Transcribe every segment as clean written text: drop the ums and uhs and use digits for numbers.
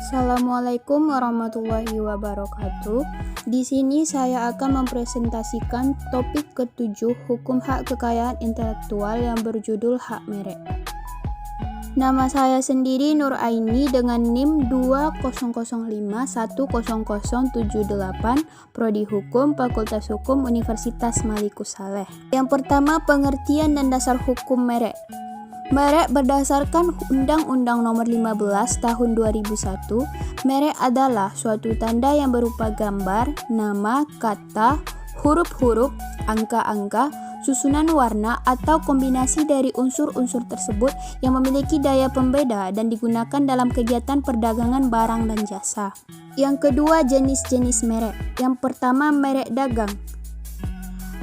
Assalamualaikum warahmatullahi wabarakatuh. Di sini saya akan mempresentasikan topik ke-7 hukum hak kekayaan intelektual yang berjudul hak merek. Nama saya sendiri Nur Aini dengan NIM 2005100078, Prodi Hukum, Fakultas Hukum Universitas Malikus Saleh. Yang pertama, pengertian dan dasar hukum merek. Merek berdasarkan Undang-Undang Nomor 15 Tahun 2001, merek adalah suatu tanda yang berupa gambar, nama, kata, huruf-huruf, angka-angka, susunan warna, atau kombinasi dari unsur-unsur tersebut yang memiliki daya pembeda dan digunakan dalam kegiatan perdagangan barang dan jasa. Yang kedua, jenis-jenis merek. Yang pertama, merek dagang.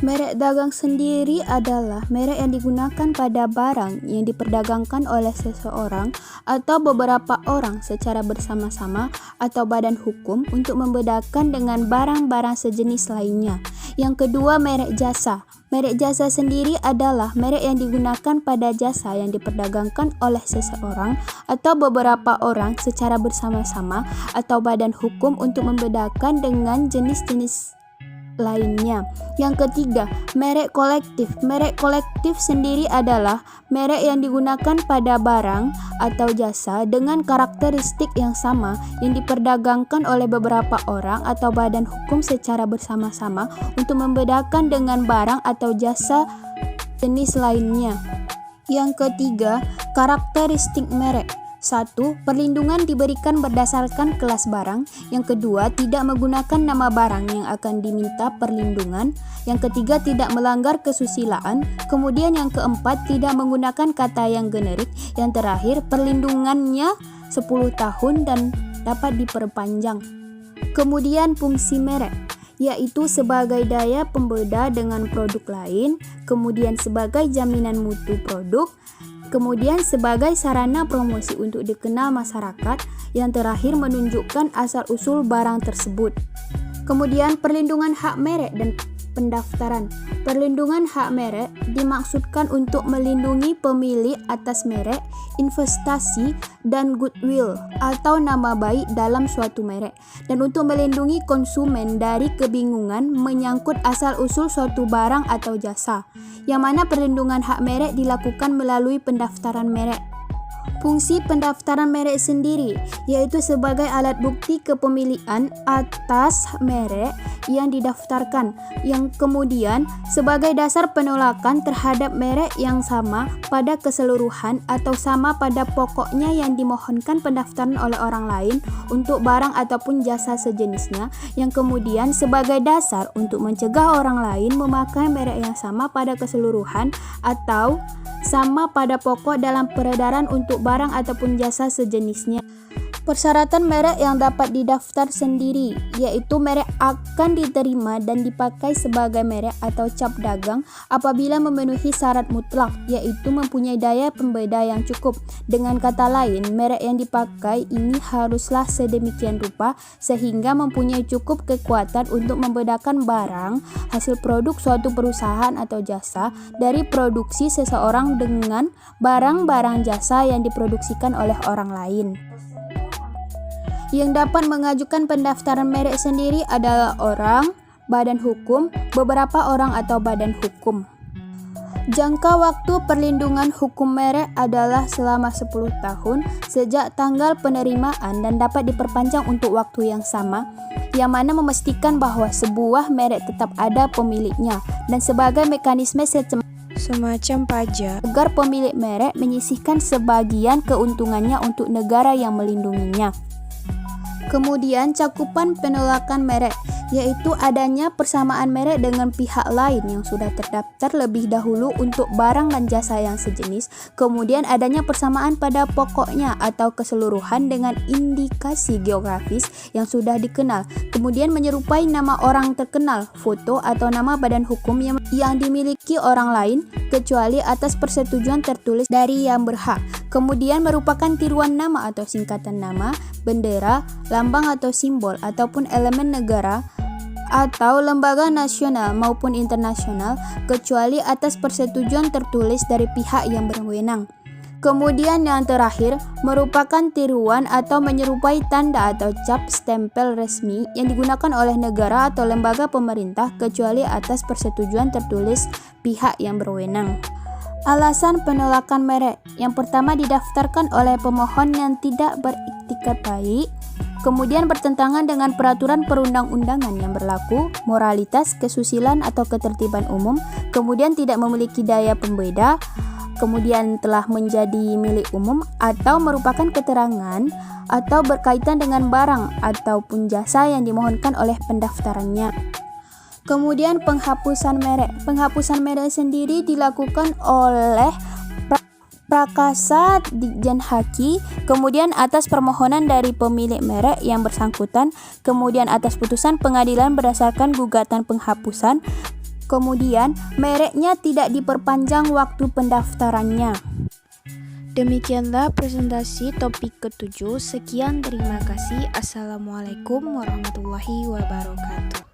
Merek dagang sendiri adalah merek yang digunakan pada barang yang diperdagangkan oleh seseorang atau beberapa orang secara bersama-sama atau badan hukum untuk membedakan dengan barang-barang sejenis lainnya. Yang kedua, merek jasa. Merek jasa sendiri adalah merek yang digunakan pada jasa yang diperdagangkan oleh seseorang atau beberapa orang secara bersama-sama atau badan hukum untuk membedakan dengan jenis-jenis lainnya. Yang ketiga, merek kolektif. Merek kolektif sendiri adalah merek yang digunakan pada barang atau jasa dengan karakteristik yang sama yang diperdagangkan oleh beberapa orang atau badan hukum secara bersama-sama untuk membedakan dengan barang atau jasa jenis lainnya. Yang ketiga, karakteristik merek. 1. Perlindungan diberikan berdasarkan kelas barang. Yang kedua, tidak menggunakan nama barang yang akan diminta perlindungan. Yang ketiga, tidak melanggar kesusilaan. Kemudian yang keempat, tidak menggunakan kata yang generik. Yang terakhir, perlindungannya 10 tahun dan dapat diperpanjang. Kemudian fungsi merek, yaitu sebagai daya pembeda dengan produk lain, kemudian sebagai jaminan mutu produk, kemudian sebagai sarana promosi untuk dikenal masyarakat, yang terakhir menunjukkan asal-usul barang tersebut. Kemudian perlindungan hak merek dan pendaftaran. Perlindungan hak merek dimaksudkan untuk melindungi pemilik atas merek, investasi, dan goodwill atau nama baik dalam suatu merek, dan untuk melindungi konsumen dari kebingungan menyangkut asal-usul suatu barang atau jasa, yang mana perlindungan hak merek dilakukan melalui pendaftaran merek. Fungsi pendaftaran merek sendiri yaitu sebagai alat bukti kepemilikan atas merek yang didaftarkan, yang kemudian sebagai dasar penolakan terhadap merek yang sama pada keseluruhan atau sama pada pokoknya yang dimohonkan pendaftaran oleh orang lain untuk barang ataupun jasa sejenisnya, yang kemudian sebagai dasar untuk mencegah orang lain memakai merek yang sama pada keseluruhan atau sama pada pokok dalam peredaran untuk barang ataupun jasa sejenisnya. Persyaratan merek yang dapat didaftar sendiri, yaitu merek akan diterima dan dipakai sebagai merek atau cap dagang apabila memenuhi syarat mutlak, yaitu mempunyai daya pembeda yang cukup. Dengan kata lain, merek yang dipakai ini haruslah sedemikian rupa sehingga mempunyai cukup kekuatan untuk membedakan barang, hasil produk suatu perusahaan atau jasa, dari produksi seseorang dengan barang-barang jasa yang diproduksikan oleh orang lain. Yang dapat mengajukan pendaftaran merek sendiri adalah orang, badan hukum, beberapa orang atau badan hukum. Jangka waktu perlindungan hukum merek adalah selama 10 tahun sejak tanggal penerimaan dan dapat diperpanjang untuk waktu yang sama, yang mana memastikan bahwa sebuah merek tetap ada pemiliknya dan sebagai mekanisme semacam pajak agar pemilik merek menyisihkan sebagian keuntungannya untuk negara yang melindunginya. Kemudian cakupan penolakan merek, yaitu adanya persamaan merek dengan pihak lain yang sudah terdaftar lebih dahulu untuk barang dan jasa yang sejenis, kemudian adanya persamaan pada pokoknya atau keseluruhan dengan indikasi geografis yang sudah dikenal, kemudian menyerupai nama orang terkenal, foto atau nama badan hukum yang dimiliki orang lain, kecuali atas persetujuan tertulis dari yang berhak, kemudian merupakan tiruan nama atau singkatan nama, bendera, lambang atau simbol ataupun elemen negara atau lembaga nasional maupun internasional, kecuali atas persetujuan tertulis dari pihak yang berwenang. Kemudian yang terakhir merupakan tiruan atau menyerupai tanda atau cap stempel resmi yang digunakan oleh negara atau lembaga pemerintah kecuali atas persetujuan tertulis pihak yang berwenang. Alasan penolakan merek. Yang pertama, didaftarkan oleh pemohon yang tidak beriktikat baik, kemudian bertentangan dengan peraturan perundang-undangan yang berlaku, moralitas, kesusilaan atau ketertiban umum, kemudian tidak memiliki daya pembeda, kemudian telah menjadi milik umum atau merupakan keterangan atau berkaitan dengan barang ataupun jasa yang dimohonkan oleh pendaftarannya. Kemudian penghapusan merek. Penghapusan merek sendiri dilakukan oleh Prakasa Ditjen Haki, kemudian atas permohonan dari pemilik merek yang bersangkutan, kemudian atas putusan pengadilan berdasarkan gugatan penghapusan, kemudian mereknya tidak diperpanjang waktu pendaftarannya. Demikianlah presentasi topik ke-7. Sekian, terima kasih. Assalamualaikum warahmatullahi wabarakatuh.